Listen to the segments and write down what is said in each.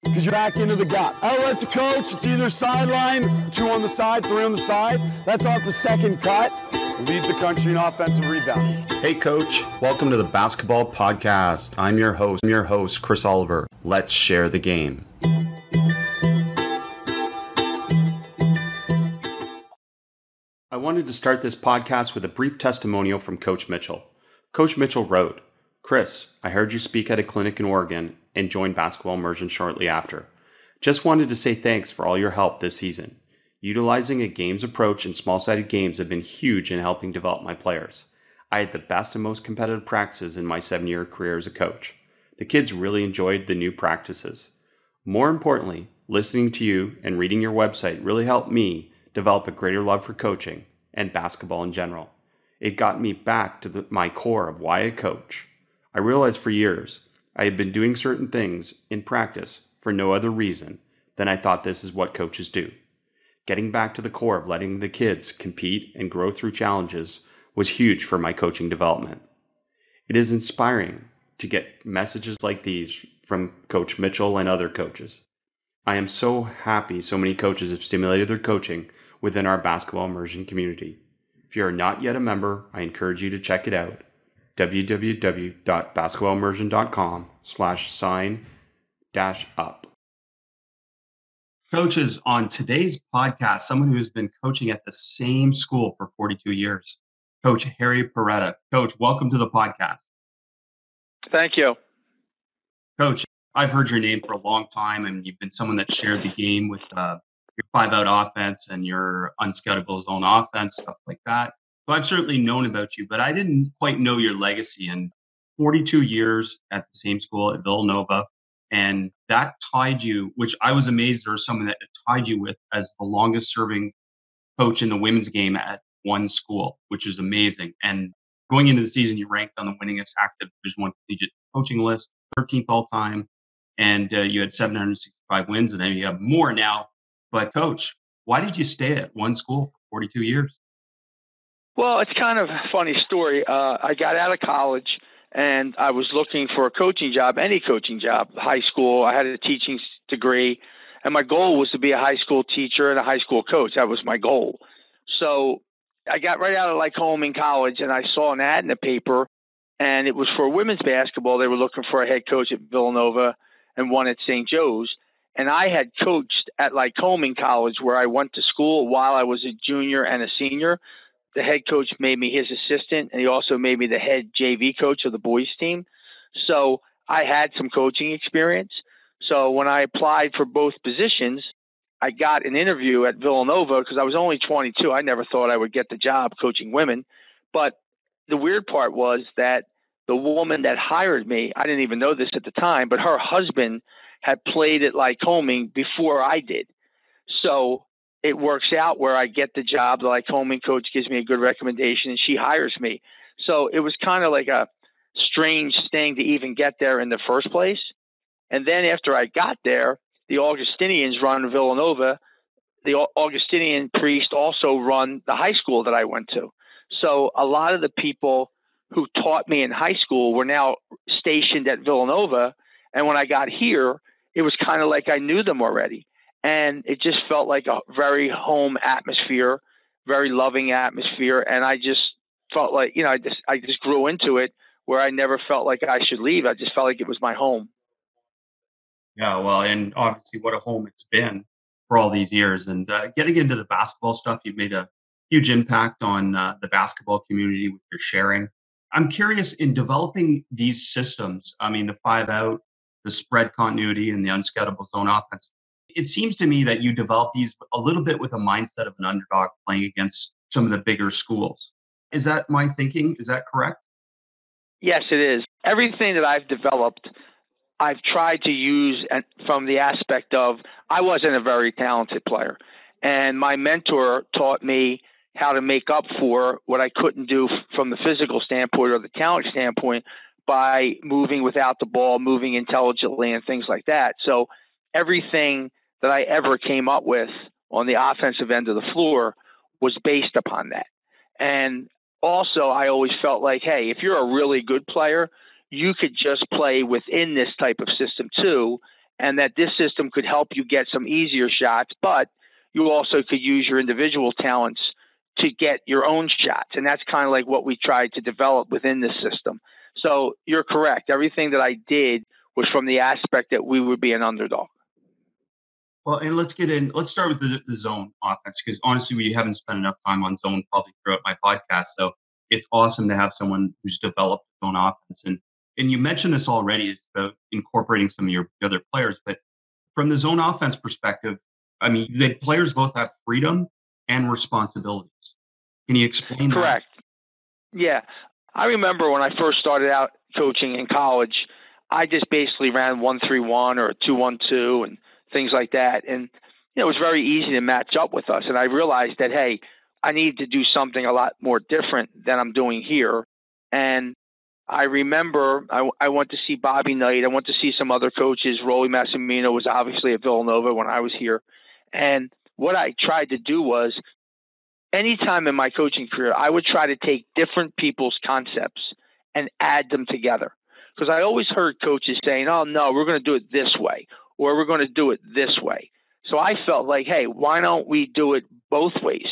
because you're back into the gap. Outlet to coach, it's either sideline, 2 on the side, 3 on the side. That's off the second cut. Leads the country in offensive rebounding. Hey coach, welcome to the Basketball Podcast. I'm your host, Chris Oliver. Let's share the game. I wanted to start this podcast with a brief testimonial from Coach Mitchell. Coach Mitchell wrote, "Chris, I heard you speak at a clinic in Oregon and joined Basketball Immersion shortly after. Just wanted to say thanks for all your help this season. Utilizing a games approach and small-sided games have been huge in helping develop my players. I had the best and most competitive practices in my 7-year career as a coach. The kids really enjoyed the new practices. More importantly, listening to you and reading your website really helped me develop a greater love for coaching and basketball in general. It got me back to my core of why I coach. I realized for years I had been doing certain things in practice for no other reason than I thought this is what coaches do. Getting back to the core of letting the kids compete and grow through challenges was huge for my coaching development. It is inspiring to get messages like these from Coach Mitchell and other coaches. I am so happy so many coaches have stimulated their coaching within our basketball immersion community. If you are not yet a member, I encourage you to check it out. www.basketballimmersion.com/sign-up. Coaches, on today's podcast, someone who has been coaching at the same school for 42 years, Coach Harry Perretta. Coach, welcome to the podcast. Thank you. Coach, I've heard your name for a long time, and you've been someone that shared the game with your 5-out offense and your unscoutable zone offense, stuff like that. So I've certainly known about you, but I didn't quite know your legacy. And 42 years at the same school at Villanova, and that tied you, which I was amazed there was someone that tied you with as the longest serving coach in the women's game at one school, which is amazing. And going into the season, you ranked on the winningest active Division I collegiate coaching list, 13th all time, and you had 765 wins, and then you have more now. But Coach, why did you stay at one school for 42 years? Well, it's kind of a funny story. I got out of college and I was looking for a coaching job, any coaching job, high school. I had a teaching degree, and my goal was to be a high school teacher and a high school coach. That was my goal. So I got right out of Lycoming College, and I saw an ad in the paper, and it was for women's basketball. They were looking for a head coach at Villanova and one at St. Joe's. And I had coached at Lycoming College, where I went to school while I was a junior and a senior. The head coach made me his assistant, and he also made me the head JV coach of the boys team. So I had some coaching experience. So when I applied for both positions, I got an interview at Villanova because I was only 22. I never thought I would get the job coaching women. But the weird part was that the woman that hired me, I didn't even know this at the time, but her husband had played at Lycoming before I did. So it works out where I get the job. The Lycoming coach gives me a good recommendation, and she hires me. So it was kind of like a strange thing to even get there in the first place. And then after I got there, the Augustinians run Villanova. The Augustinian priest also run the high school that I went to. So a lot of the people who taught me in high school were now stationed at Villanova. And when I got here, it was kind of like I knew them already. And it just felt like a very home atmosphere, very loving atmosphere. And I just felt like, I just grew into it where I never felt like I should leave. I just felt like it was my home. Yeah, well, and obviously what a home it's been for all these years. And getting into the basketball stuff, you've made a huge impact on the basketball community with your sharing. I'm curious, in developing these systems, I mean, the 5-out, the spread continuity, and the unscoutable zone offense, it seems to me that you develop these a little bit with a mindset of an underdog playing against some of the bigger schools. Is that my thinking? Is that correct? Yes, it is. Everything that I've developed, I've tried to use from the aspect of I wasn't a very talented player. And my mentor taught me how to make up for what I couldn't do from the physical standpoint or the talent standpoint by moving without the ball, moving intelligently, and things like that. So everything that I ever came up with on the offensive end of the floor was based upon that. And also, I always felt like, hey, if you're a really good player, you could just play within this type of system too and that this system could help you get some easier shots, but you also could use your individual talents to get your own shots. And that's kind of like what we tried to develop within this system. So you're correct. Everything that I did was from the aspect that we would be an underdog. Well, and let's start with the zone offense, because honestly, we haven't spent enough time on zone probably throughout my podcast. So it's awesome to have someone who's developed zone offense. And you mentioned this already, it's about incorporating some of your other players, but from the zone offense perspective, I mean, the players both have freedom and responsibilities. Can you explain that? Correct. Yeah. I remember when I first started out coaching in college, I just basically ran 1-3-1 or 2-1-2 and things like that. And it was very easy to match up with us. And I realized that, hey, I need to do something a lot more different than I'm doing here. And I remember I went to see Bobby Knight. I went to see some other coaches. Rolly Massimino was obviously at Villanova when I was here. And what I tried to do was, anytime in my coaching career, I would try to take different people's concepts and add them together. Because I always heard coaches saying, oh, no, we're going to do it this way, or we're going to do it this way. So I felt like, hey, why don't we do it both ways?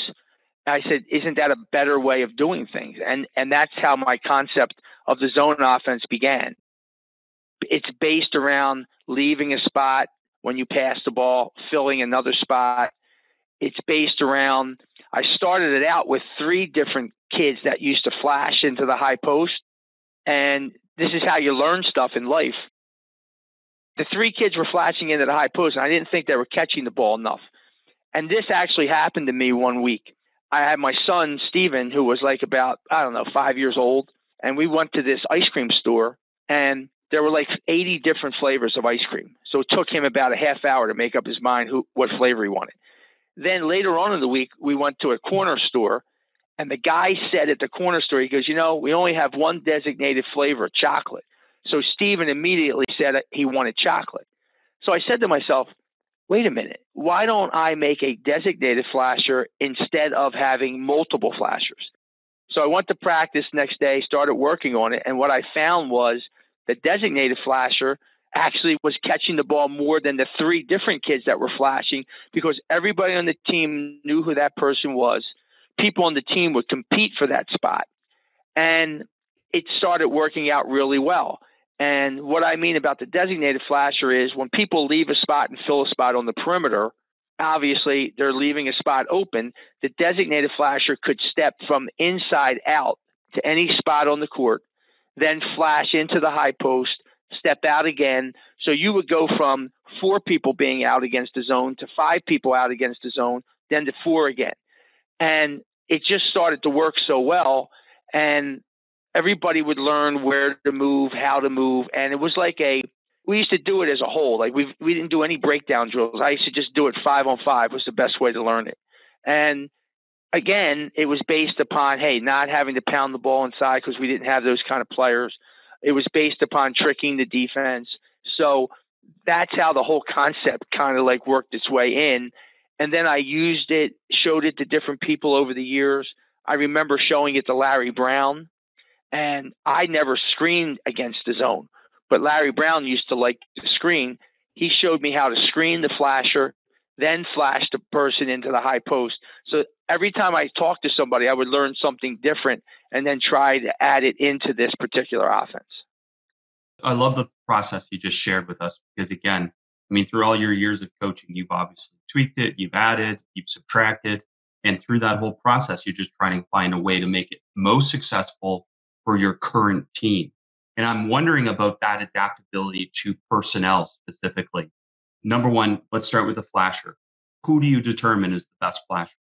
And I said, isn't that a better way of doing things? And that's how my concept of the zone offense began. It's based around leaving a spot when you pass the ball, filling another spot. It's based around, I started it out with 3 different kids that used to flash into the high post. And this is how you learn stuff in life. The 3 kids were flashing into the high post, and I didn't think they were catching the ball enough. And this actually happened to me one week. I had my son, Steven, who was like about, 5 years old. And we went to this ice cream store, and there were like 80 different flavors of ice cream. So it took him about a half hour to make up his mind what flavor he wanted. Then later on in the week, we went to a corner store, and the guy said at the corner store, he goes, we only have one designated flavor, chocolate. So Steven immediately said he wanted chocolate. So I said to myself, wait a minute, why don't I make a designated flasher instead of having multiple flashers? So I went to practice next day, started working on it, and what I found was the designated flasher actually was catching the ball more than the 3 different kids that were flashing, because everybody on the team knew who that person was. People on the team would compete for that spot. And it started working out really well. And what I mean about the designated flasher is when people leave a spot and fill a spot on the perimeter, obviously they're leaving a spot open. The designated flasher could step from inside out to any spot on the court, then flash into the high post, step out again. So you would go from 4 people being out against the zone to 5 people out against the zone, then to 4 again. And it just started to work so well. And everybody would learn where to move, how to move. And it was like we used to do it as a whole. Like we didn't do any breakdown drills. I used to just do it 5-on-5 was the best way to learn it. And again, it was based upon, hey, not having to pound the ball inside because we didn't have those kind of players. It was based upon tricking the defense. So that's how the whole concept kind of like worked its way in. And then I used it, showed it to different people over the years. I remember showing it to Larry Brown, and I never screened against the zone, but Larry Brown used to like to screen. He showed me how to screen the flasher, then flash the person into the high post. So every time I talked to somebody, I would learn something different and then try to add it into this particular offense. I love the process you just shared with us, because again, I mean, through all your years of coaching, you've obviously tweaked it, you've added, you've subtracted, and through that whole process, you're just trying to find a way to make it most successful for your current team. And I'm wondering about that adaptability to personnel specifically. Number one, let's start with the flasher. Who do you determine is the best flasher?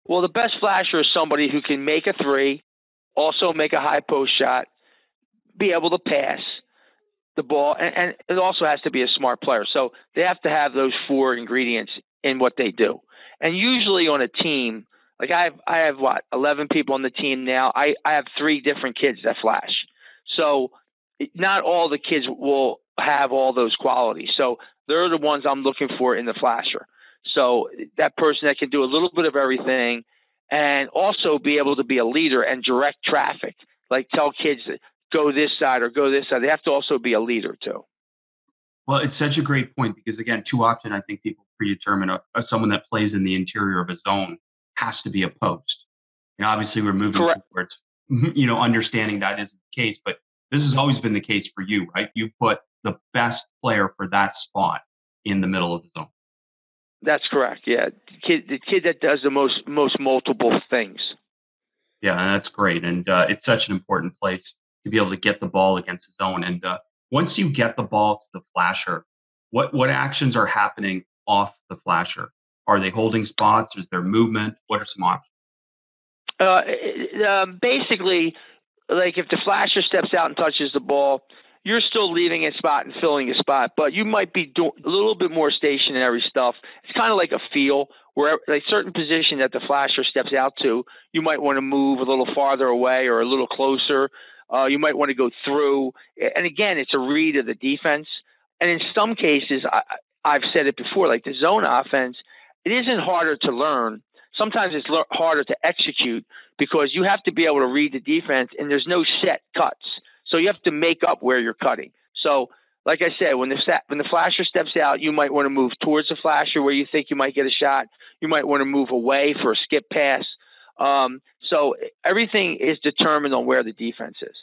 Well, the best flasher is somebody who can make a 3, also make a high post shot, be able to pass the ball, and it also has to be a smart player. So they have to have those 4 ingredients in what they do. And usually on a team, like I have 11 people on the team now. I have 3 different kids that flash. So not all the kids will have all those qualities. So they're the ones I'm looking for in the flasher. So that person that can do a little bit of everything and also be able to be a leader and direct traffic, like tell kids go this side or go this side. They have to also be a leader too. Well, it's such a great point because, again, too often I think people predetermine someone that plays in the interior of a zone has to be a post. And obviously, we're moving Correct. towards, understanding that isn't the case. But this has always been the case for you, right? You put the best player for that spot in the middle of the zone. That's correct. Yeah, the kid that does the most multiple things. Yeah, that's great. And it's such an important place to be able to get the ball against the zone. And once you get the ball to the flasher, what actions are happening off the flasher? Are they holding spots? Is there movement? What are some options? Basically, like if the flasher steps out and touches the ball, you're still leaving a spot and filling a spot, but you might be doing a little bit more stationary stuff. It's kind of like a feel where like certain position that the flasher steps out to, you might want to move a little farther away or a little closer. You might want to go through. And again, it's a read of the defense. And in some cases, I've said it before, like the zone offense, it isn't harder to learn. Sometimes it's harder to execute because you have to be able to read the defense and there's no set cuts. So you have to make up where you're cutting. So like I said, when the flasher steps out, you might want to move towards the flasher where you think you might get a shot. You might want to move away for a skip pass. So everything is determined on where the defense is.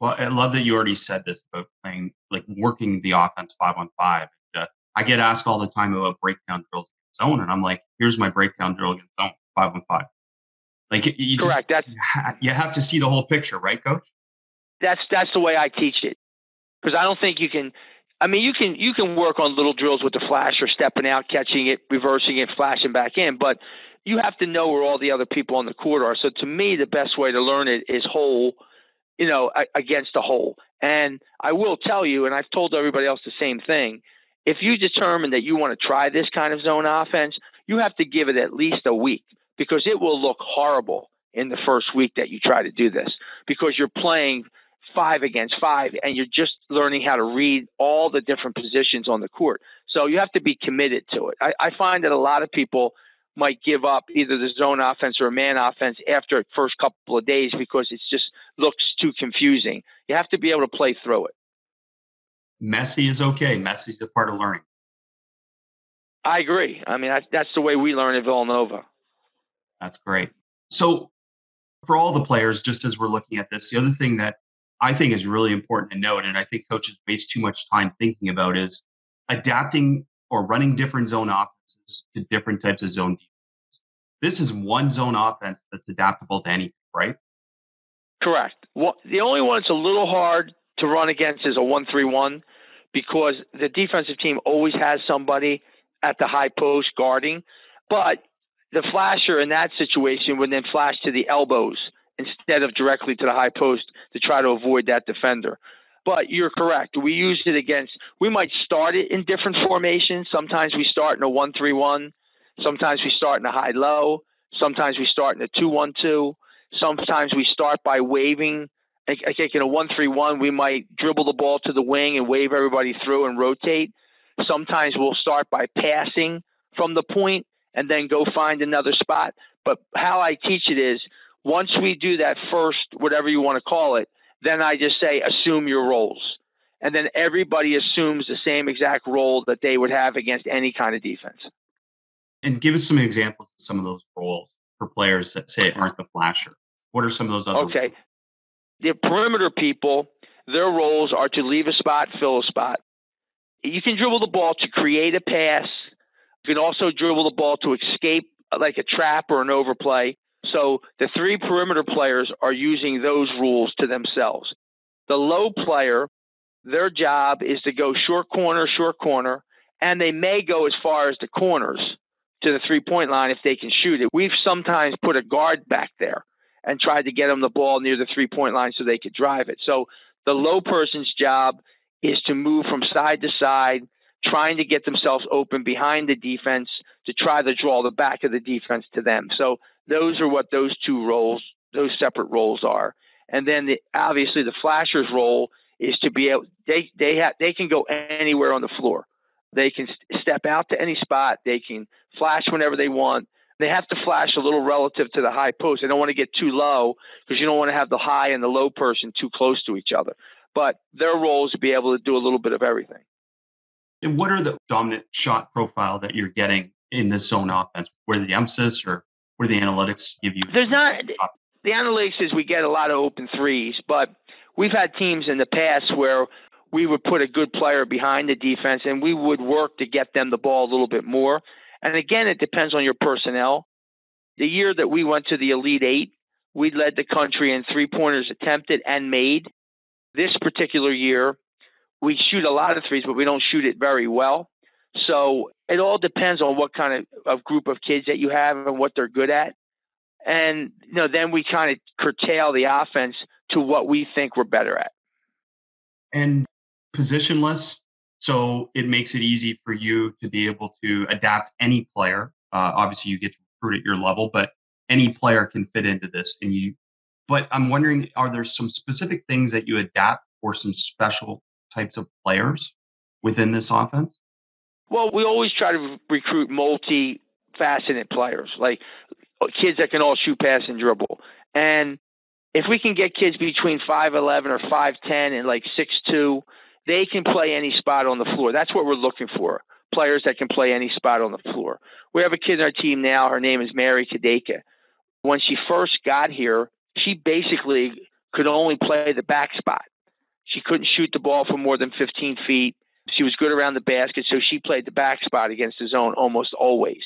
Well, I love that you already said this about playing, like working the offense 5-on-5. I get asked all the time about breakdown drills in zone, and I'm like, here's my breakdown drill against zone 5-on-5. Like you Correct. you have to see the whole picture, right, Coach? That's the way I teach it, because I don't think you can. I mean, you can work on little drills with the flasher, stepping out, catching it, reversing it, flashing back in, but you have to know where all the other people on the court are. So to me, the best way to learn it is whole, against the whole. And I will tell you, and I've told everybody else the same thing. If you determine that you want to try this kind of zone offense, you have to give it at least a week, because it will look horrible in the first week that you try to do this, because you're playing 5 against 5 and you're just learning how to read all the different positions on the court. So you have to be committed to it. I find that a lot of people might give up either the zone offense or a man offense after the first couple of days because it just looks too confusing. You have to be able to play through it. Messy is okay. Messy is a part of learning. I agree. I mean, that's the way we learn at Villanova. That's great. So for all the players, just as we're looking at this, the other thing that I think is really important to note, and I think coaches waste too much time thinking about, is adapting or running different zone offenses to different types of zone defense. This is one zone offense that's adaptable to anything, right? Correct. Well, the only one that's a little hard to run against is a 1-3-1, because the defensive team always has somebody at the high post guarding. But the flasher in that situation would then flash to the elbows instead of directly to the high post to try to avoid that defender. But you're correct. We use it against, we might start it in different formations. Sometimes we start in a 1-3-1. Sometimes we start in a high-low. Sometimes we start in a 2-1-2. Sometimes we start by waving. I think in a 1-3-1, we might dribble the ball to the wing and wave everybody through and rotate. Sometimes we'll start by passing from the point and then go find another spot. But how I teach it is, once we do that first, whatever you want to call it, then I just say, assume your roles. And then everybody assumes the same exact role that they would have against any kind of defense. And give us some examples of some of those roles for players that say aren't the flasher. What are some of those other roles? The perimeter people, their roles are to leave a spot, fill a spot. You can dribble the ball to create a pass. You can also dribble the ball to escape like a trap or an overplay. So the 3 perimeter players are using those rules to themselves. The low player, their job is to go short corner, and they may go as far as the corners to the 3-point line if they can shoot it. We've sometimes put a guard back there and tried to get them the ball near the 3-point line so they could drive it. So the low person's job is to move from side to side, trying to get themselves open behind the defense to try to draw the back of the defense to them. So those are what those 2 roles, those separate roles are. And then obviously the flasher's role is to be able, they can go anywhere on the floor. They can step out to any spot. They can flash whenever they want. They have to flash a little relative to the high post. They don't want to get too low because you don't want to have the high and the low person too close to each other. But their role is to be able to do a little bit of everything. And what are the dominant shot profile that you're getting in this zone offense? Where the emphasis or where the analytics give you? There's not the analytics is we get a lot of open threes, but we've had teams in the past where we would put a good player behind the defense and we would work to get them the ball a little bit more. And again, it depends on your personnel. The year that we went to the Elite Eight, we led the country in three-pointers attempted and made. This particular year, we shoot a lot of threes, but we don't shoot it very well. So it all depends on what kind of group of kids that you have and what they're good at. And then we kind of curtail the offense to what we think we're better at. And positionless, so it makes it easy for you to be able to adapt any player. Obviously, you get to recruit at your level, but any player can fit into this. But I'm wondering, are there some specific things that you adapt for some special types of players within this offense? Well, we always try to recruit multi-faceted players, like kids that can all shoot, pass, and dribble. And if we can get kids between 5'11" or 5'10" and like 6'2", they can play any spot on the floor. That's what we're looking for, players that can play any spot on the floor. We have a kid on our team now. Her name is Mary Kadeka. When she first got here, she basically could only play the back spot. She couldn't shoot the ball for more than 15 feet. She was good around the basket, so she played the back spot against the zone almost always.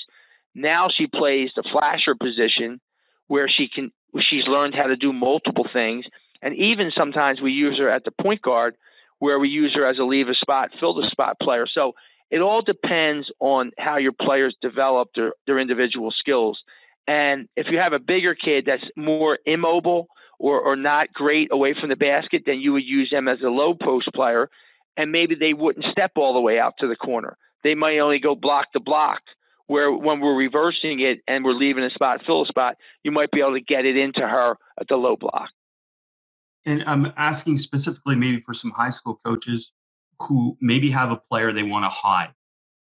Now she plays the flasher position where she's learned how to do multiple things. And even sometimes we use her at the point guard where we use her as a leave a spot, fill the spot player. So it all depends on how your players develop their individual skills. And if you have a bigger kid that's more immobile or not great away from the basket, then you would use them as a low post player, and maybe they wouldn't step all the way out to the corner. They might only go block to block, where when we're reversing it and we're leaving a spot, fill a spot, you might be able to get it into her at the low block. And I'm asking specifically maybe for some high school coaches who maybe have a player they want to hide.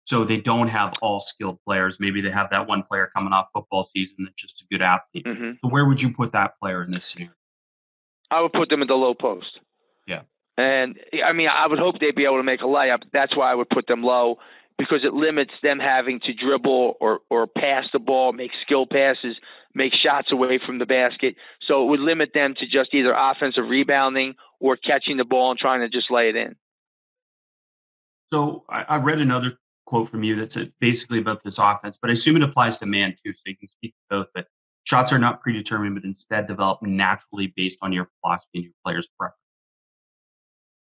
So they don't have all skilled players. Maybe they have that one player coming off football season that's just a good athlete. Mm-hmm. So where would you put that player in this scenario? I would put them in the low post. Yeah. And I mean, I would hope they'd be able to make a layup. That's why I would put them low, because it limits them having to dribble or pass the ball, make skill passes, make shots away from the basket. So it would limit them to just either offensive rebounding or catching the ball and trying to just lay it in. So I read another quote from you that's basically about this offense, but I assume it applies to man too, so you can speak to both. But shots are not predetermined, but instead develop naturally based on your philosophy and your player's preference.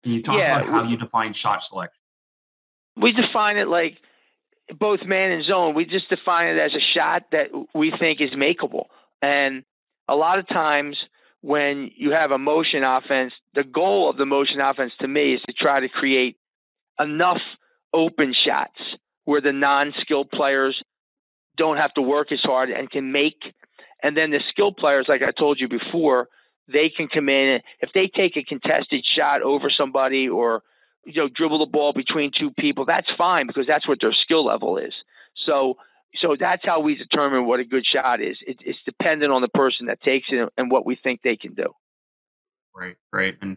Can you talk about how you define shot selection? We define it like both man and zone. We just define it as a shot that we think is makeable. And a lot of times when you have a motion offense, the goal of the motion offense to me is to try to create enough open shots where the non-skilled players don't have to work as hard and can make. And then the skilled players, like I told you before, they can come in. If they take a contested shot over somebody or dribble the ball between two people, that's fine because that's what their skill level is. So that's how we determine what a good shot is. It's dependent on the person that takes it and what we think they can do. Right. And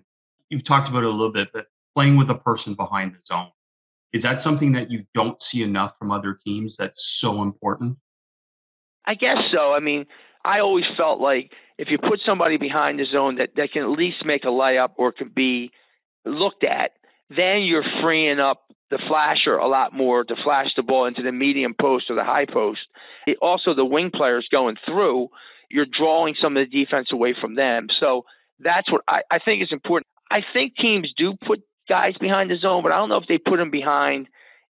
you've talked about it a little bit, but playing with a person behind the zone, is that something that you don't see enough from other teams that's so important? I guess so. I mean, I always felt like if you put somebody behind the zone that can at least make a layup or can be looked at, then you're freeing up the flasher a lot more to flash the ball into the medium post or the high post. Also, the wing players going through, you're drawing some of the defense away from them. So that's what I think is important. I think teams do put guys behind the zone, but I don't know if they put them behind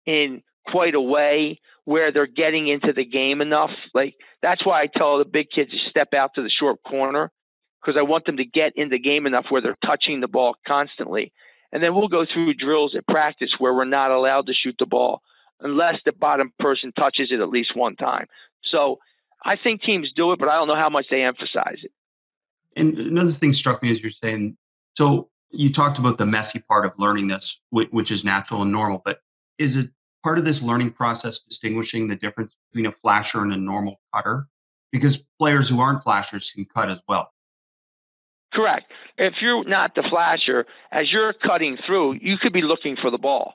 in quite a way where they're getting into the game enough. Like, that's why I tell the big kids to step out to the short corner, because I want them to get in the game enough where they're touching the ball constantly. And then we'll go through drills at practice where we're not allowed to shoot the ball unless the bottom person touches it at least one time. So I think teams do it, but I don't know how much they emphasize it. And another thing struck me as you're saying, so you talked about the messy part of learning this, which is natural and normal, but is it part of this learning process distinguishing the difference between a flasher and a normal cutter? Because players who aren't flashers can cut as well. Correct. If you're not the flasher, as you're cutting through, you could be looking for the ball.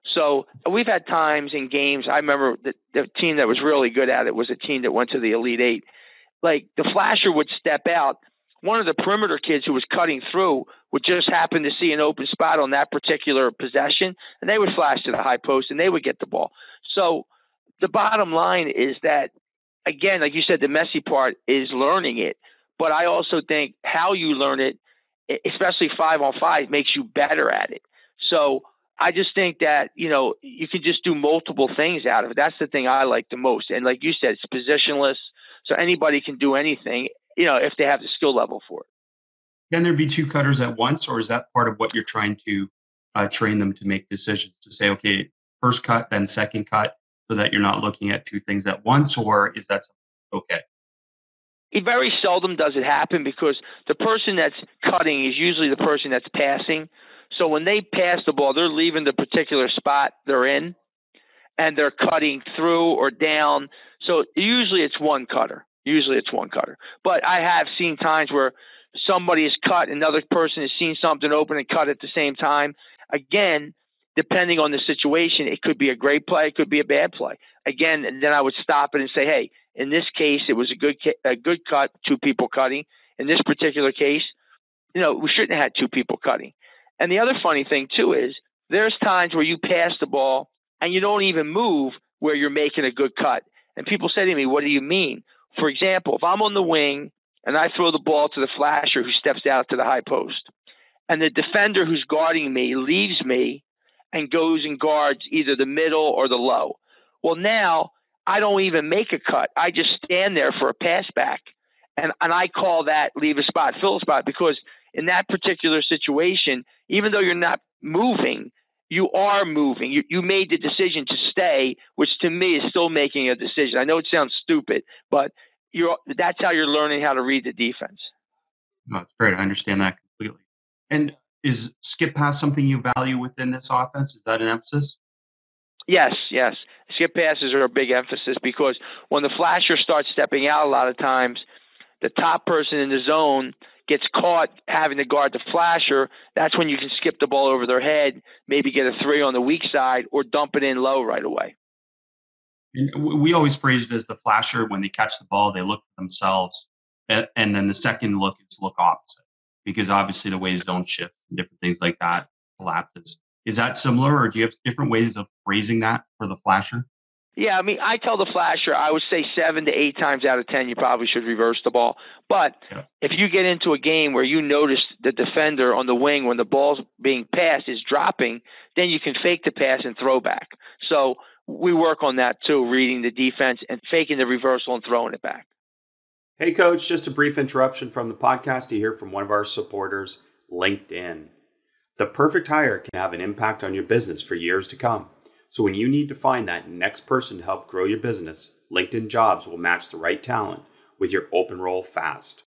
So we've had times in games. I remember the team that was really good at it was a team that went to the Elite Eight. Like the flasher would step out. One of the perimeter kids who was cutting through would just happen to see an open spot on that particular possession, and they would flash to the high post and they would get the ball. So the bottom line is that, again, like you said, the messy part is learning it. But I also think how you learn it, especially 5-on-5, makes you better at it. So I just think that, you can just do multiple things out of it. That's the thing I like the most. And like you said, it's positionless. So anybody can do anything, if they have the skill level for it. Can there be two cutters at once, or is that part of what you're trying to train them to make decisions to say, okay, first cut, then second cut, so that you're not looking at two things at once, or is that okay? It very seldom does it happen because the person that's cutting is usually the person that's passing. So when they pass the ball, they're leaving the particular spot they're in and they're cutting through or down. So usually it's one cutter. But I have seen times where somebody is cut, another person has seen something open and cut at the same time. Again, depending on the situation, it could be a great play, it could be a bad play. Again, and then I would stop it and say, hey, in this case, it was a good cut, two people cutting. In this particular case, we shouldn't have had two people cutting. And the other funny thing, too, is there's times where you pass the ball and you don't even move where you're making a good cut. And people say to me, what do you mean? For example, if I'm on the wing and I throw the ball to the flasher who steps out to the high post, and the defender who's guarding me leaves me and goes and guards either the middle or the low. Well, now I don't even make a cut. I just stand there for a pass back. And I call that leave a spot, fill a spot, because in that particular situation, even though you're not moving, you are moving. You made the decision to stay, which to me is still making a decision. I know it sounds stupid, but that's how you're learning how to read the defense. No, that's great. I understand that completely. And is skip pass something you value within this offense? Is that an emphasis? Yes. Skip passes are a big emphasis because when the flasher starts stepping out a lot of times, the top person in the zone gets caught having to guard the flasher. That's when you can skip the ball over their head, maybe get a three on the weak side or dump it in low right away. And we always phrase it as the flasher. When they catch the ball, they look for themselves. And then the second look is look opposite, because obviously the way zone shifts and different things like that collapses. Is that similar, or do you have different ways of phrasing that for the flasher? Yeah, I mean, I tell the flasher, I would say 7 to 8 times out of 10, you probably should reverse the ball. But if you get into a game where you notice the defender on the wing when the ball's being passed is dropping, then you can fake the pass and throw back. So we work on that too, reading the defense and faking the reversal and throwing it back. Hey, Coach, just a brief interruption from the podcast to hear from one of our supporters, LinkedIn. The perfect hire can have an impact on your business for years to come. So when you need to find that next person to help grow your business, LinkedIn Jobs will match the right talent with your open role fast.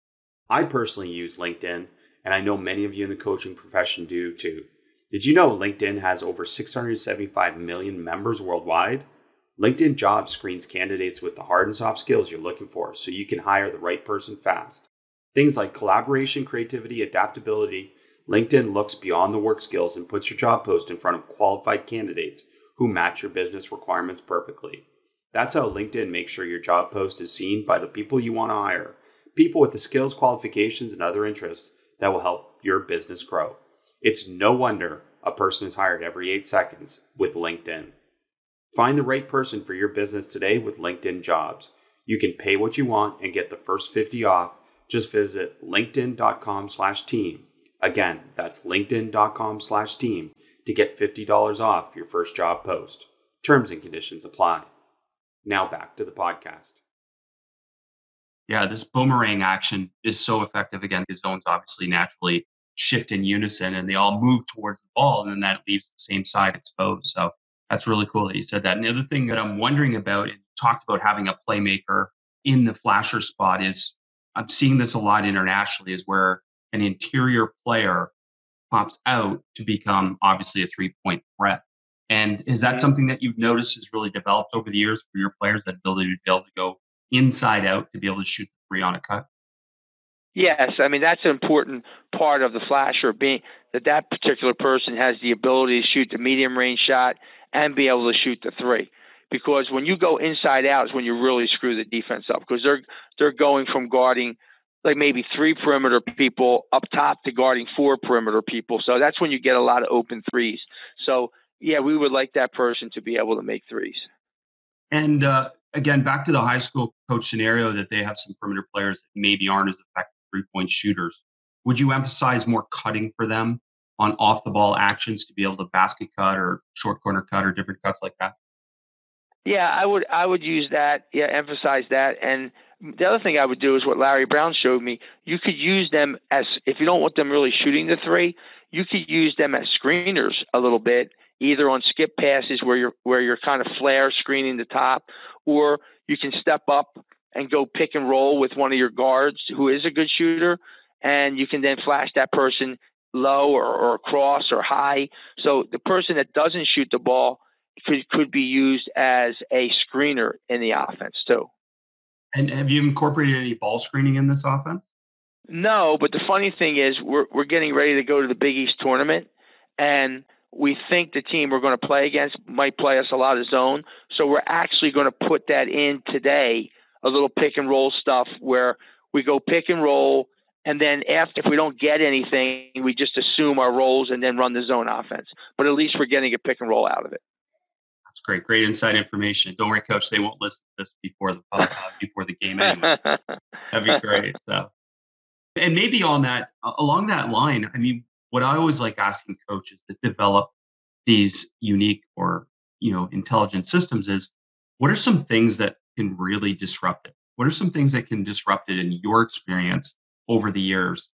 I personally use LinkedIn, and I know many of you in the coaching profession do too. Did you know LinkedIn has over 675 million members worldwide? LinkedIn Jobs screens candidates with the hard and soft skills you're looking for so you can hire the right person fast. Things like collaboration, creativity, adaptability. LinkedIn looks beyond the work skills and puts your job post in front of qualified candidates who match your business requirements perfectly. That's how LinkedIn makes sure your job post is seen by the people you want to hire, people with the skills, qualifications, and other interests that will help your business grow. It's no wonder a person is hired every 8 seconds with LinkedIn. Find the right person for your business today with LinkedIn Jobs. You can pay what you want and get the first 50 off. Just visit linkedin.com/team. Again, that's linkedin.com/team to get $50 off your first job post. Terms and conditions apply. Now back to the podcast. Yeah, this boomerang action is so effective. Again, the zones obviously naturally shift in unison and they all move towards the ball, and then that leaves the same side exposed. So that's really cool that you said that. And the other thing that I'm wondering about, and talked about having a playmaker in the flasher spot, is I'm seeing this a lot internationally, is where an interior player pops out to become obviously a 3-point threat. And is that something that you've noticed has really developed over the years for your players, that ability to be able to go inside out to be able to shoot the three on a cut? Yes, I mean, that's an important part of the flasher, being that particular person has the ability to shoot the medium range shot and be able to shoot the three. Because when you go inside out is when you really screw the defense up, because they're going from guarding like maybe 3 perimeter people up top to guarding 4 perimeter people. So that's when you get a lot of open threes. So yeah, we would like that person to be able to make threes. And again, back to the high school coach scenario that they have some perimeter players that maybe aren't as effective 3-point shooters. Would you emphasize more cutting for them on off the ball actions to be able to basket cut or short corner cut or different cuts like that? Yeah, I would use that. Yeah, emphasize that. And the other thing I would do is what Larry Brown showed me. You could use them as, if you don't want them really shooting the three, you could use them as screeners a little bit, either on skip passes where you're kind of flare screening the top, or you can step up and go pick and roll with one of your guards who is a good shooter, and you can then flash that person low or across or high. So the person that doesn't shoot the ball could be used as a screener in the offense too. And have you incorporated any ball screening in this offense? No, but the funny thing is we're getting ready to go to the Big East tournament, and we think the team we're going to play against might play us a lot of zone. So we're actually going to put that in today, a little pick and roll stuff where we go pick and roll, and then if we don't get anything, we just assume our roles and then run the zone offense. But at least we're getting a pick and roll out of it. That's great. Great inside information. Don't worry, Coach. They won't listen to this before the game anyway. That'd be great. So, and maybe on that, along that line, I mean, what I always like asking coaches that develop these unique or intelligent systems is, what are some things that can really disrupt it? What are some things that can disrupt it in your experience over the years?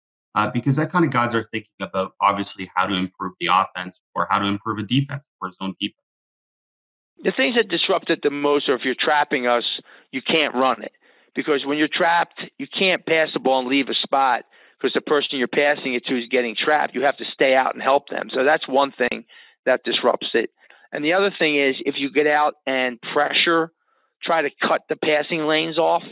Because that kind of guides our thinking about obviously how to improve the offense or how to improve a defense for its own defense. The things that disrupt it the most are if you're trapping us, you can't run it. Because when you're trapped, you can't pass the ball and leave a spot because the person you're passing it to is getting trapped. You have to stay out and help them. So that's one thing that disrupts it. And the other thing is if you get out and pressure, try to cut the passing lanes off,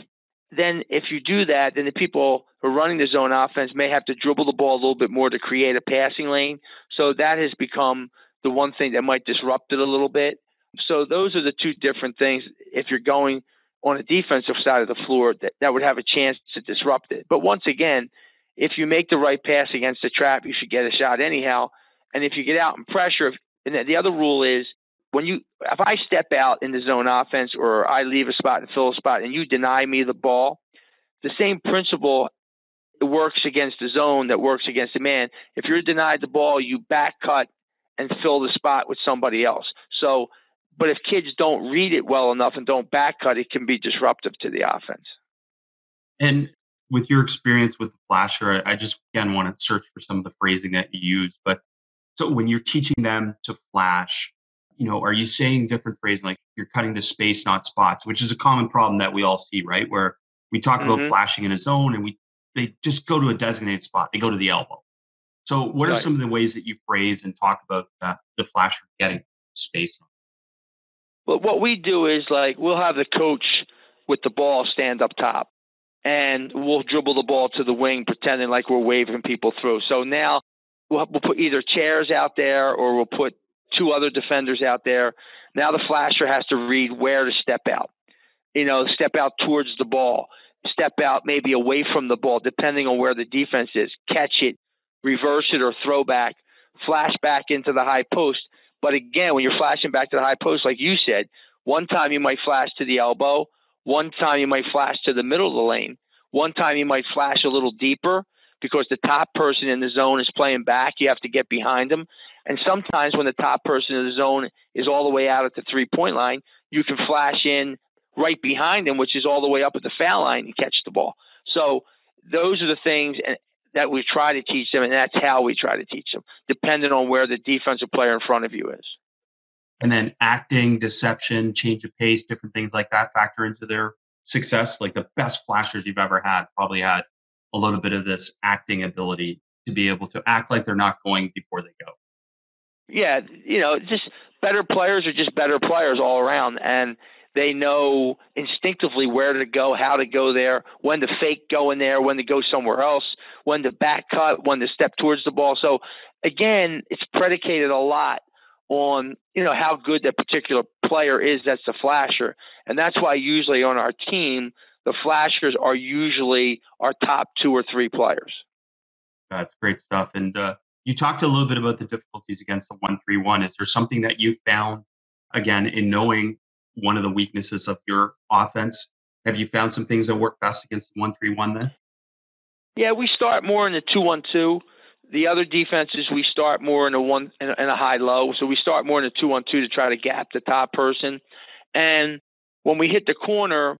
then if you do that, then the people who are running the zone offense may have to dribble the ball a little bit more to create a passing lane. So that has become the one thing that might disrupt it a little bit. So those are the two different things. If you're going on a defensive side of the floor, that would have a chance to disrupt it. But once again, if you make the right pass against the trap, you should get a shot anyhow. And if you get out and pressure, and the other rule is if I step out in the zone offense or I leave a spot and fill a spot and you deny me the ball, the same principle works against the zone that works against the man. If you're denied the ball, you back cut and fill the spot with somebody else. So, but if kids don't read it well enough and don't back cut, it can be disruptive to the offense. And with your experience with the flasher, I just, again, want to search for some of the phrasing that you use. But so when you're teaching them to flash, are you saying different phrasing, like you're cutting to space, not spots, which is a common problem that we all see, right? Where we talk about flashing in a zone and they just go to a designated spot. They go to the elbow. So what are some of the ways that you phrase and talk about the flasher getting space? But what we do is we'll have the coach with the ball stand up top and we'll dribble the ball to the wing, pretending like we're waving people through. So now we'll put either chairs out there or we'll put 2 other defenders out there. Now the flasher has to read where to step out, step out towards the ball, step out maybe away from the ball, depending on where the defense is, catch it, reverse it or throw back, flash back into the high post. But again, when you're flashing back to the high post, like you said, one time you might flash to the elbow, one time you might flash to the middle of the lane, one time you might flash a little deeper because the top person in the zone is playing back. You have to get behind them. And sometimes when the top person in the zone is all the way out at the 3-point line, you can flash in right behind them, which is all the way up at the foul line and catch the ball. So those are the things that we try to teach them, and that's how we try to teach them, depending on where the defensive player in front of you is. And then acting, deception, change of pace, different things like that factor into their success. Like the best flashers you've ever had probably had a little bit of this acting ability to be able to act like they're not going before they go. Yeah, just better players are just better players all around, and they know instinctively where to go, how to go there, when to fake go in there, when to go somewhere else, when to back cut, when to step towards the ball. So again, it's predicated a lot on, how good that particular player is that's the flasher. And that's why usually on our team, the flashers are usually our top 2 or 3 players. That's great stuff. And you talked a little bit about the difficulties against the 1-3-1. Is there something that you found, again, in knowing one of the weaknesses of your offense? Have you found some things that work best against the 1-3-1 then? Yeah, we start more in the 2-1-2. The other defenses, we start more in a high-low. So we start more in the 2-1-2 to try to gap the top person. And when we hit the corner,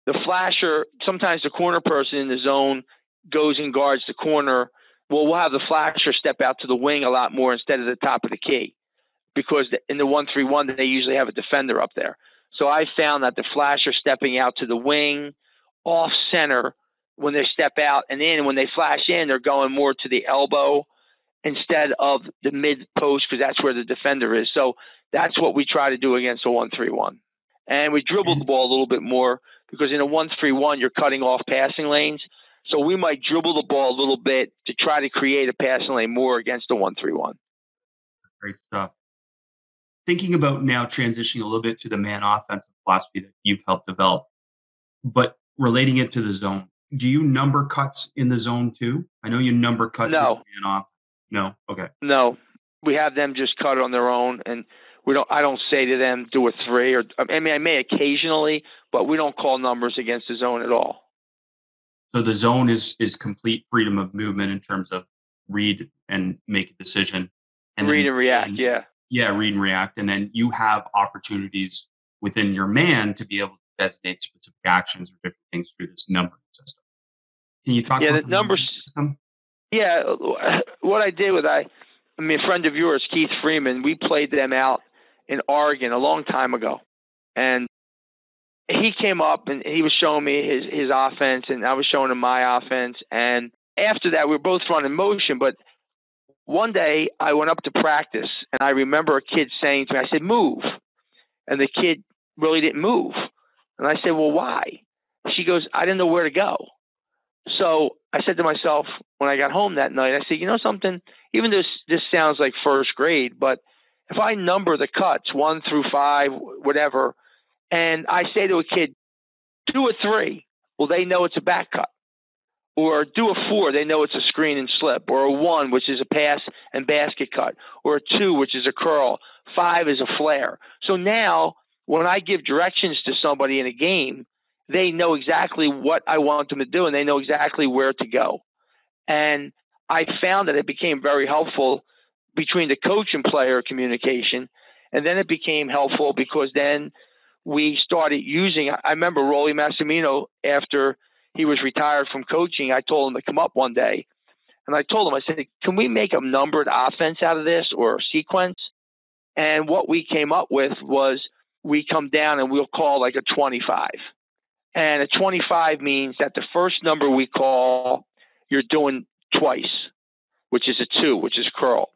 the flasher, sometimes the corner person in the zone goes and guards the corner. Well, we'll have the flasher step out to the wing a lot more instead of the top of the key, because in the 1-3-1, they usually have a defender up there. So I found that the flasher stepping out to the wing, off center, when they step out, and then when they flash in, they're going more to the elbow instead of the mid post, because that's where the defender is. So that's what we try to do against a 1-3-1. And we dribble the ball a little bit more, because in a 1-3-1, you're cutting off passing lanes. So we might dribble the ball a little bit to try to create a passing lane more against the 1-3-1. Great stuff. Thinking about now transitioning a little bit to the man offensive philosophy that you've helped develop, but relating it to the zone. Do you number cuts in the zone too? I know you number cuts. No. In the man off. No. Okay. No, we have them just cut on their own, and I don't say to them do a 3, or I may occasionally, but we don't call numbers against the zone at all. So the zone is complete freedom of movement in terms of read and make a decision. And read and react. Yeah. Yeah, read and react, and then you have opportunities within your man to be able to designate specific actions or different things through this numbering system. Can you talk about the numbering system? Yeah, what I did with a friend of yours, Keith Freeman, we played them out in Oregon a long time ago, and he came up and he was showing me his offense, and I was showing him my offense. And after that, we were both running motion, but one day I went up to practice, and I remember a kid saying to me, I said, "Move." And the kid really didn't move. And I said, "Well, why?" She goes, "I didn't know where to go." So I said to myself when I got home that night, I said, you know something, even though this sounds like first grade, but if I number the cuts 1 through 5, whatever, and I say to a kid, do a 3, well, they know it's a back cut. Or do a 4, they know it's a screen and slip. Or a 1, which is a pass and basket cut. Or a 2, which is a curl. 5 is a flare. So now when I give directions to somebody in a game, they know exactly what I want them to do, and they know exactly where to go. And I found that it became very helpful between the coach and player communication. And then it became helpful because then we started using, I remember Rolly Massimino, after he was retired from coaching, I told him to come up one day. And I told him, I said, can we make a numbered offense out of this, or a sequence? And what we came up with was, we come down and we'll call like a 25. And a 25 means that the first number we call, you're doing twice, which is a 2, which is curl.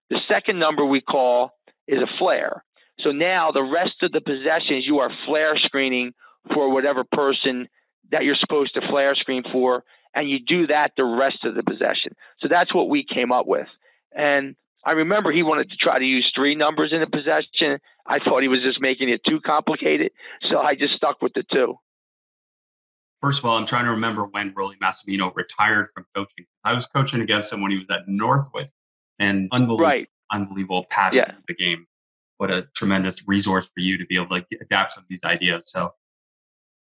The second number we call is a flare. So now the rest of the possessions, you are flare screening for whatever person that you're supposed to flare screen for, and you do that the rest of the possession. So that's what we came up with. And I remember he wanted to try to use 3 numbers in a possession. I thought he was just making it too complicated, so I just stuck with the 2. First of all, I'm trying to remember when Rolly Massimino retired from coaching. I was coaching against him when he was at Northwood, and unbelievable passion of the game. What a tremendous resource for you to be able to adapt some of these ideas.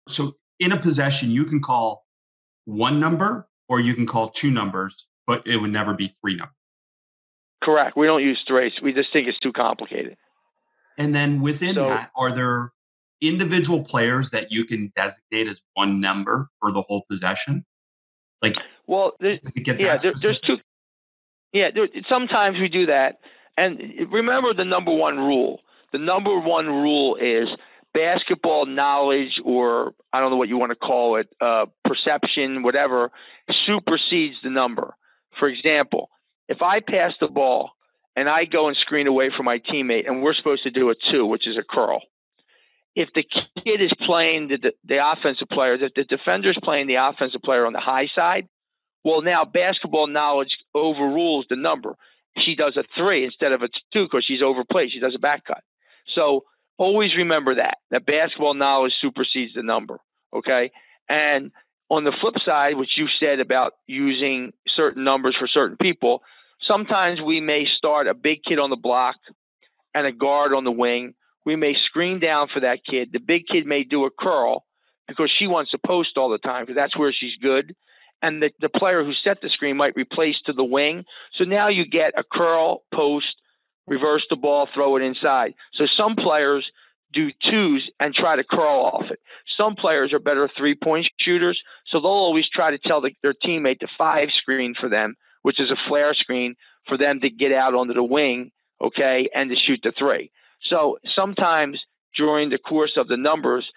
So in a possession, you can call 1 number or you can call 2 numbers, but it would never be 3 numbers. Correct. We don't use 3. We just think it's too complicated. And then within that, are there individual players that you can designate as 1 number for the whole possession? Well, there's 2. Yeah, sometimes we do that. And remember the number 1 rule. The number 1 rule is basketball knowledge, or I don't know what you want to call it, perception, whatever, supersedes the number. For example, if I pass the ball and I go and screen away from my teammate and we're supposed to do a 2, which is a curl, if the kid is playing the offensive player, if the defender is playing the offensive player on the high side, well, now basketball knowledge overrules the number. she does a 3 instead of a 2 because she's overplayed. She does a back cut. So always remember that basketball knowledge supersedes the number. Okay. And on the flip side, which you said about using certain numbers for certain people, sometimes we may start a big kid on the block and a guard on the wing. We may screen down for that kid. The big kid may do a curl because she wants to post all the time because that's where she's good. And the player who set the screen might replace to the wing. So now you get a curl, post, reverse the ball, throw it inside. So some players do 2s and try to curl off it. Some players are better 3-point shooters, so they'll always try to tell their teammate to 5 screen for them, which is a flare screen for them to get out onto the wing, okay, and to shoot the 3. So sometimes during the course of the numbers,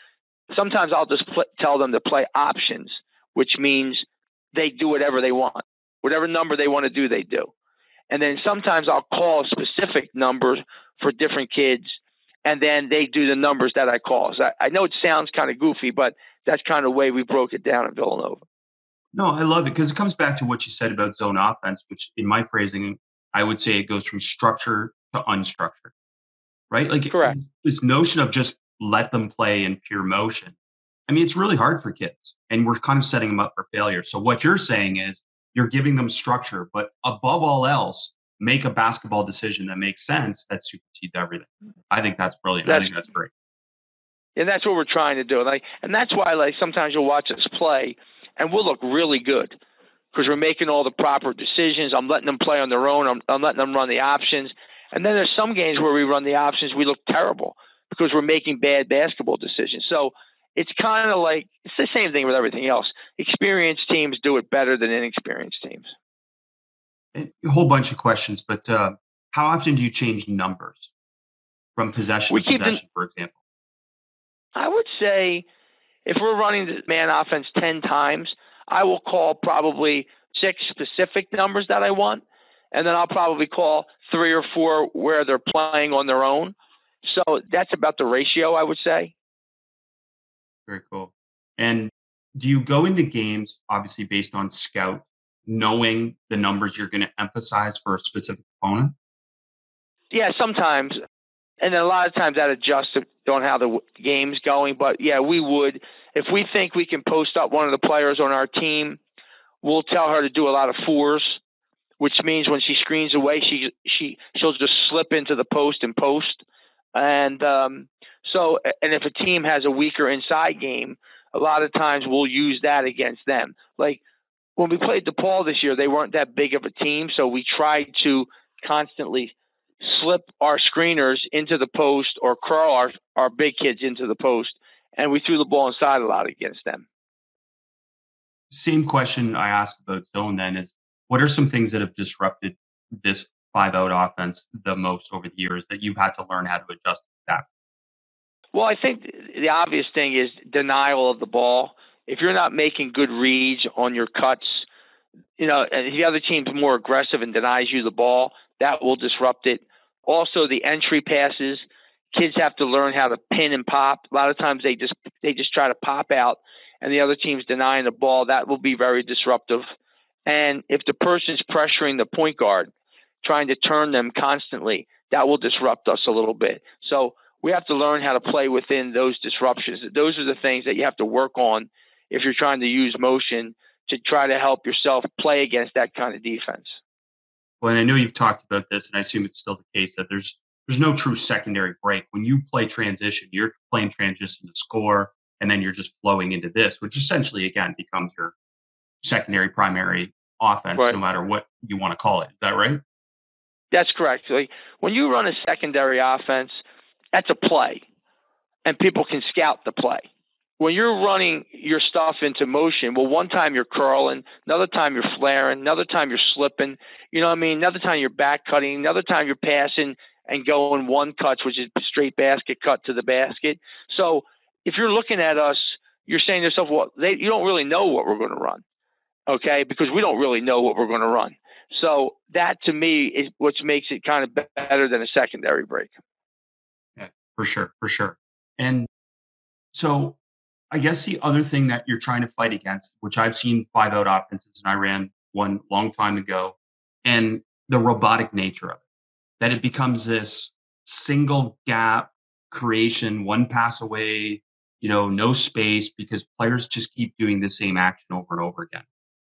sometimes I'll just tell them to play options, which means they do whatever they want. Whatever number they want to do, they do. And then sometimes I'll call specific numbers for different kids, and then they do the numbers that I call. So I know it sounds kind of goofy, but that's kind of the way we broke it down in Villanova. No, I love it because it comes back to what you said about zone offense, which in my phrasing, I would say it goes from structure to unstructured, right? Like Correct. This notion of just let them play in pure motion. I mean, it's really hard for kids, and we're kind of setting them up for failure. So what you're saying is you're giving them structure, but above all else, make a basketball decision that makes sense that supersedes everything. I think that's brilliant. I think that's great. And that's what we're trying to do. And that's why sometimes you'll watch us play and we'll look really good because we're making all the proper decisions. I'm letting them play on their own. I'm letting them run the options. And then there's some games where we run the options. We look terrible because we're making bad basketball decisions. So it's kind of like, it's the same thing with everything else. Experienced teams do it better than inexperienced teams. A whole bunch of questions, but how often do you change numbers from possession to possession, for example? I would say if we're running the man offense 10 times, I will call probably 6 specific numbers that I want, and then I'll probably call 3 or 4 where they're playing on their own. So that's about the ratio, I would say. Very cool. And do you go into games, obviously based on scout, knowing the numbers you're going to emphasize for a specific opponent? Yeah, sometimes. And then a lot of times that adjusts on how the game's going. But yeah, we would. If we think we can post up one of the players on our team, we'll tell her to do a lot of 4s, which means when she screens away, she'll just slip into the post and post. And and if a team has a weaker inside game, a lot of times we'll use that against them. Like when we played DePaul this year, they weren't that big of a team, so we tried to constantly slip our screeners into the post or curl our big kids into the post, and we threw the ball inside a lot against them. Same question I asked about zone then is, what are some things that have disrupted this 5-out offense the most over the years that you've had to learn how to adjust to that? Well, I think the obvious thing is denial of the ball. If you're not making good reads on your cuts, and if the other team's more aggressive and denies you the ball, that will disrupt it. Also, the entry passes, kids have to learn how to pin and pop. A lot of times they just try to pop out, and the other team's denying the ball. That will be very disruptive. And if the person's pressuring the point guard, trying to turn them constantly, that will disrupt us a little bit. So we have to learn how to play within those disruptions. Those are the things that you have to work on if you're trying to use motion to try to help yourself play against that kind of defense. Well, and I know you've talked about this, and I assume it's still the case that there's no true secondary break. When you play transition, you're playing transition to score, and then you're just flowing into this, which essentially, again, becomes your secondary, primary offense, right, no matter what you want to call it. Is that right? That's correct. Like, when you run a secondary offense, that's a play, and people can scout the play. When you're running your stuff into motion, well, one time you're curling, another time you're flaring, another time you're slipping, you know what I mean? Another time you're back cutting, another time you're passing and going one cuts, which is straight basket cut to the basket. So if you're looking at us, you're saying to yourself, well, you don't really know what we're going to run, okay? Because we don't really know what we're going to run. So that, to me, is what makes it kind of better than a secondary break. Yeah, for sure. And so I guess the other thing that you're trying to fight against, which I've seen 5-out offenses, and I ran one long time ago, and the robotic nature of it, that it becomes this single gap creation, one pass away, no space, because players just keep doing the same action over and over again.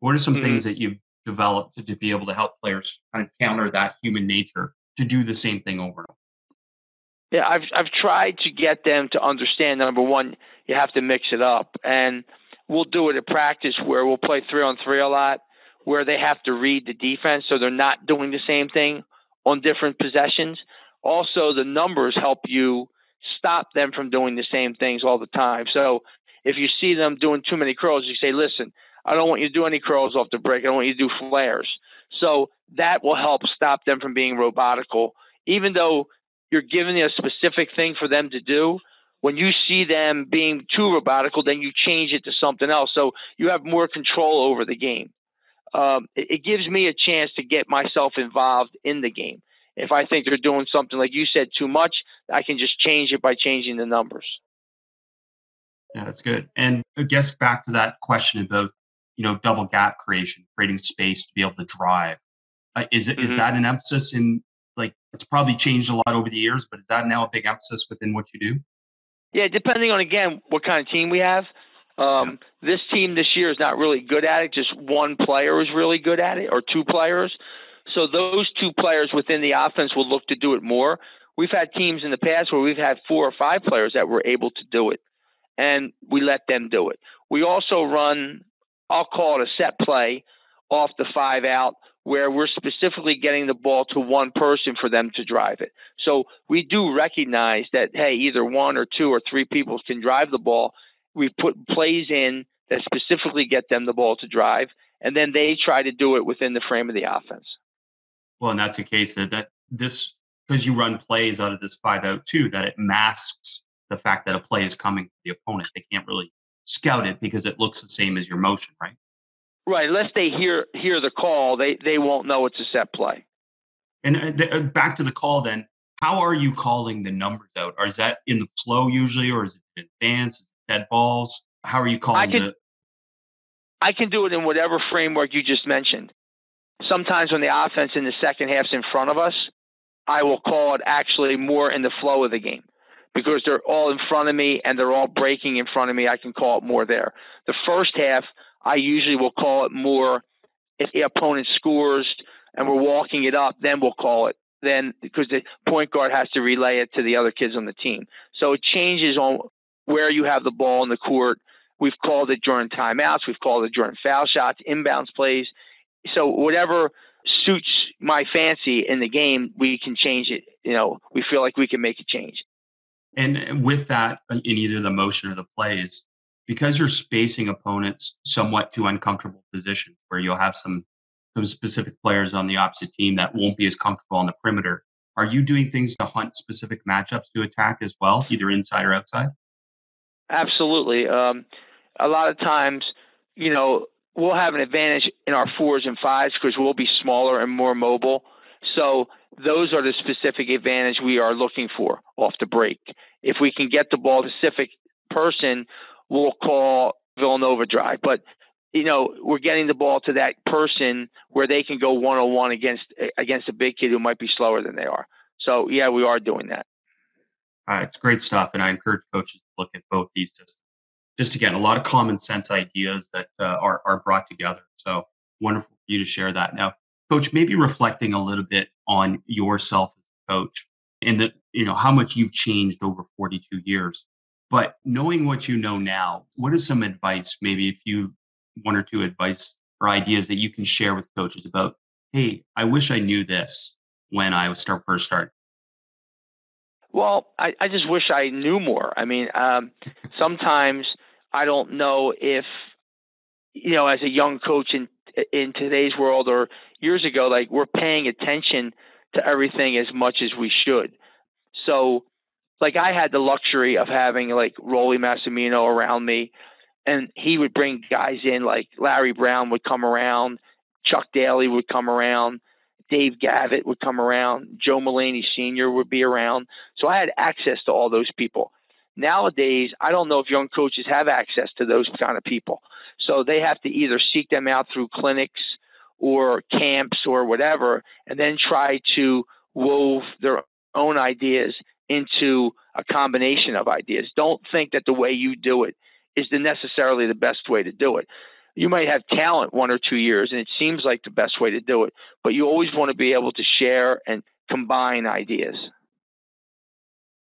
What are some things that you've developed to be able to help players kind of counter that human nature to do the same thing over and over? Yeah, I've tried to get them to understand, number one, you have to mix it up. And we'll do it at practice where we'll play 3-on-3 a lot, where they have to read the defense so they're not doing the same thing on different possessions. Also, the numbers help you stop them from doing the same things all the time. So if you see them doing too many curls, you say, listen, I don't want you to do any curls off the break. I don't want you to do flares. So that will help stop them from being robotical. Even though you're giving a specific thing for them to do, when you see them being too robotical, then you change it to something else. So you have more control over the game. It gives me a chance to get myself involved in the game. If I think they're doing something, like you said, too much, I can just change it by changing the numbers. Yeah, that's good. And I guess back to that question about, double gap creation, creating space to be able to drive. Is that an emphasis in, it's probably changed a lot over the years, but is that now a big emphasis within what you do? Yeah, depending on, again, what kind of team we have. This team this year is not really good at it. Just one player is really good at it, or two players. So those two players within the offense will look to do it more. We've had teams in the past where we've had 4 or 5 players that were able to do it, and we let them do it. We also run, I'll call it a set play off the 5 out, where we're specifically getting the ball to one person for them to drive it. So we do recognize that, hey, either 1 or 2 or 3 people can drive the ball. We put plays in that specifically get them the ball to drive, and then they try to do it within the frame of the offense. Well, and that's the case that this, because you run plays out of this 5 out too, that it masks the fact that a play is coming to the opponent. They can't really scout it because it looks the same as your motion, right? Right. Unless they hear the call, they won't know it's a set play. And back to the call then, how are you calling the numbers out? Or is that in the flow usually, or is it in advance? Is it dead balls? How are you calling I can do it in whatever framework you just mentioned. Sometimes when the offense in the second half's in front of us, I will call it actually more in the flow of the game. Because they're all in front of me and they're all breaking in front of me, I can call it more there. The first half, I usually will call it more if the opponent scores and we're walking it up, then we'll call it. Then, because the point guard has to relay it to the other kids on the team. So it changes on where you have the ball in the court. We've called it during timeouts. We've called it during foul shots, inbounds plays. So whatever suits my fancy in the game, we can change it. We feel like we can make a change. And with that, in either the motion or the plays, because you're spacing opponents somewhat to uncomfortable positions where you'll have some specific players on the opposite team that won't be as comfortable on the perimeter, are you doing things to hunt specific matchups to attack as well, either inside or outside? Absolutely. A lot of times, we'll have an advantage in our 4s and 5s because we'll be smaller and more mobile. So those are the specific advantage we are looking for off the break. If we can get the ball to a specific person, we'll call Villanova drive. But, we're getting the ball to that person where they can go one-on-one against a big kid who might be slower than they are. So, yeah, we are doing that. All right, it's great stuff. And I encourage coaches to look at both these systems. Just, again, a lot of common sense ideas that are brought together. So wonderful for you to share that. Now, Coach, maybe reflecting a little bit on yourself as a coach and that, how much you've changed over 42 years. But knowing what you know now, what is some advice, maybe if you 1 or 2 advice or ideas that you can share with coaches about, hey, I wish I knew this when I was first starting? Well, I just wish I knew more. I mean, sometimes I don't know if, as a young coach in today's world or years ago, like we're paying attention to everything as much as we should. So like I had the luxury of having like Rolly Massimino around me, and he would bring guys in like Larry Brown would come around, Chuck Daly would come around, Dave Gavitt would come around, Joe Mulaney Sr. would be around. So I had access to all those people. Nowadays, I don't know if young coaches have access to those kind of people. So they have to either seek them out through clinics or camps or whatever, and then try to wove their own ideas into a combination of ideas. Don't think that the way you do it is necessarily the best way to do it. You might have talent 1 or 2 years, and it seems like the best way to do it, but you always want to be able to share and combine ideas.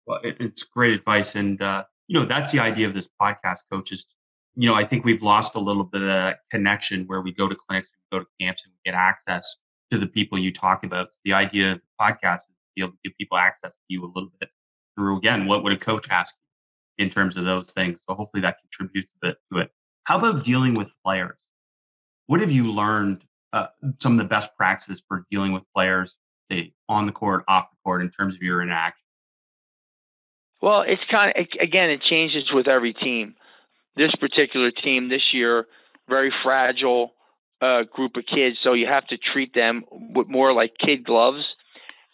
Well, it's great advice. And, that's the idea of this podcast, Coach, is, I think we've lost a little bit of that connection where we go to clinics, and go to camps, and we get access to the people you talk about. The idea of the podcast is to be able to give people access to you a little bit through, again, what would a coach ask you in terms of those things? So hopefully that contributes a bit to it. How about dealing with players? What have you learned, some of the best practices for dealing with players, say, on the court, off the court, in terms of your interaction? Well, it's kind of, again, it changes with every team. This particular team this year, very fragile group of kids, so you have to treat them with more like kid gloves.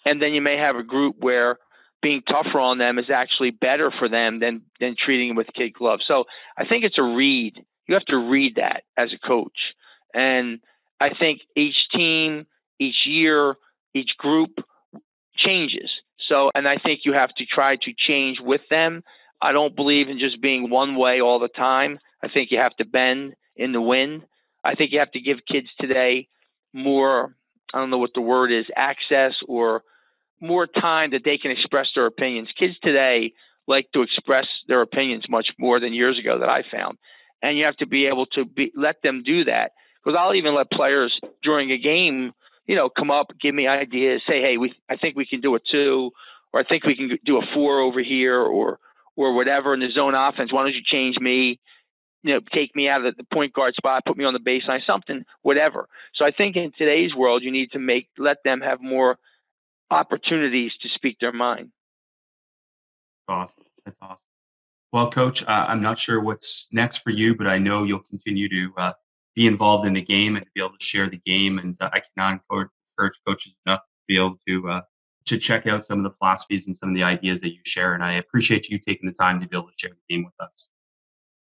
And then you may have a group where being tougher on them is actually better for them than treating them with kid gloves. So I think it's a read. You have to read that as a coach. And I think each team, each year, each group changes. So, and I think you have to try to change with them. I don't believe in just being one way all the time. I think you have to bend in the wind. I think you have to give kids today more, I don't know what the word is, access or more time that they can express their opinions. Kids today like to express their opinions much more than years ago that I found. And you have to be able to let them do that. Because I'll even let players during a game, come up, give me ideas, say, hey, I think we can do a 2, or I think we can do a 4 over here, or whatever in the zone offense. Why don't you change me? Take me out of the point guard spot, put me on the baseline, something, whatever. So I think in today's world, you need to let them have more opportunities to speak their mind. Awesome. That's awesome. Well, Coach, I'm not sure what's next for you, but I know you'll continue to be involved in the game and to be able to share the game. And I cannot encourage coaches enough to be able to check out some of the philosophies and some of the ideas that you share. And I appreciate you taking the time to be able to share the game with us.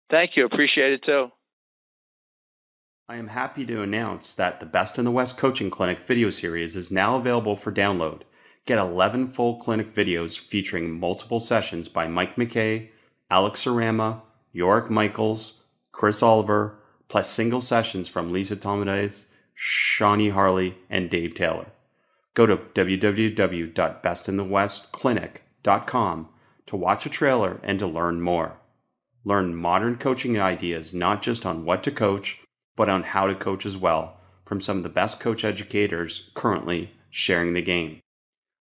Thank you. Appreciate it too. I am happy to announce that the Best in the West Coaching Clinic video series is now available for download. Get 11 full clinic videos featuring multiple sessions by Mike McKay, Alex Sarama, Yorick Michaels, Chris Oliver, plus single sessions from Lisa Tomades, Shawnee Harley, and Dave Taylor. Go to www.bestinthewestclinic.com to watch a trailer and to learn more. Learn modern coaching ideas not just on what to coach, but on how to coach as well, from some of the best coach educators currently sharing the game.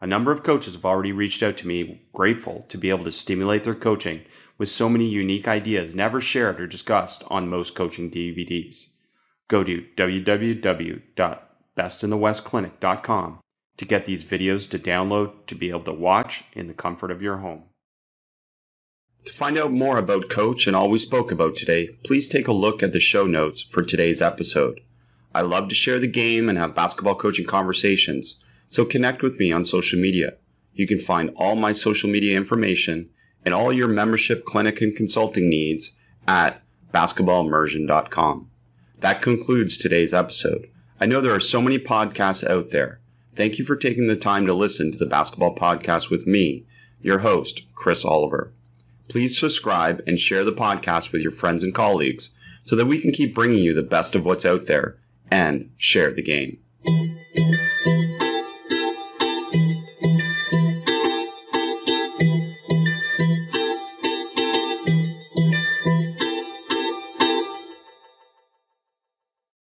A number of coaches have already reached out to me, grateful to be able to stimulate their coaching with so many unique ideas never shared or discussed on most coaching DVDs. Go to www.bestinthewestclinic.com to get these videos to download to be able to watch in the comfort of your home. To find out more about Coach and all we spoke about today, please take a look at the show notes for today's episode. I love to share the game and have basketball coaching conversations, so connect with me on social media. You can find all my social media information and all your membership, clinic, and consulting needs at basketballimmersion.com. That concludes today's episode. I know there are so many podcasts out there. Thank you for taking the time to listen to the Basketball Podcast with me, your host, Chris Oliver. Please subscribe and share the podcast with your friends and colleagues so that we can keep bringing you the best of what's out there and share the game.